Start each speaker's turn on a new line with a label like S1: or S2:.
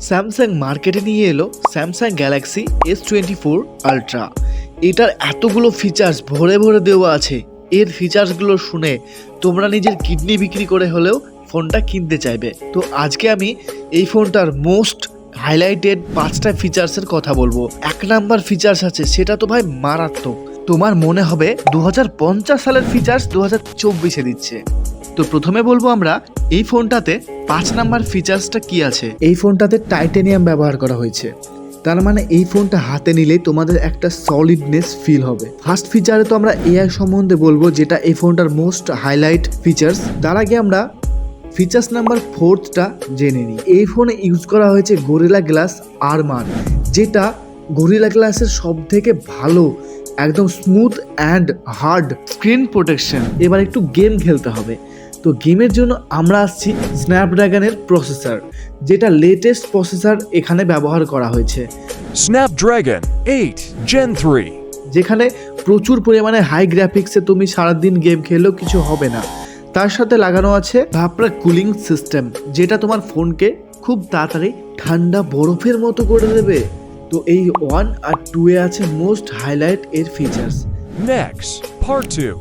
S1: Samsung মার্কেটে নিয়ে এলো স্যামসাং গ্যালাক্সি S24 আলট্রা। এটার এতগুলো ফিচার্স ভরে ভরে দেওয়া আছে, এর ফিচার্সগুলো শুনে তোমরা নিজের কিডনি বিক্রি করে হলেও ফোনটা কিনতে চাইবে। তো আজকে আমি এই ফোনটার মোস্ট হাইলাইটেড 5টা ফিচার্সের কথা বলবো। 1 নাম্বার ফিচার্স আছে, সেটা তো ভাই মারাত্মক। তোমার মনে হবে 2050 সালের ফিচার্স 2024-এ দিচ্ছে। তো প্রথমে বলবো আমরা এই ফোনটাতে 5 নাম্বার ফিচার্সটা কি আছে। এই ফোনটাতে টাইটেনিয়াম ব্যবহার করা হয়েছে, তার মানে এই ফোনটা হাতে নিলে তোমাদের একটা সলিডনেস ফিল হবে। ফার্স্ট ফিচারে তো আমরা এআই সম্বন্ধে বলবো, যেটা এই ফোনটার মোস্ট হাইলাইট ফিচার্স। তার আগে আমরা ফিচার্স নাম্বার 4টা জেনে নিই। এই ফোনে ইউজ করা হয়েছে গরিলা গ্লাস আর্মার, যেটা গরিলা গ্লাসের সব থেকে ভালো একদম smooth and hard screen protection. এবার একটু গেম খেলতে হবে, তো গেমের জন্য আমরা আসছি স্ন্যাপড্রাগনের প্রসেসর, যেটা লেটেস্ট প্রসেসর এখানে ব্যবহার করা হয়েছে।
S2: Snapdragon 8 Gen 3
S1: যেখানে প্রচুর পরিমাণে হাই গ্রাফিক্সে তুমি সারাদিন গেম খেলেও কিছু হবে না। তার সাথে লাগানো আছে ভাপরা কুলিং সিস্টেম, যেটা তোমার ফোনকে খুব তাড়াতাড়ি ঠান্ডা বরফের মতো করে দেবে। তো এই 1 আর 2 এ আছে মোস্ট হাইলাইট এর ফিচার্স।
S2: Next, Part 2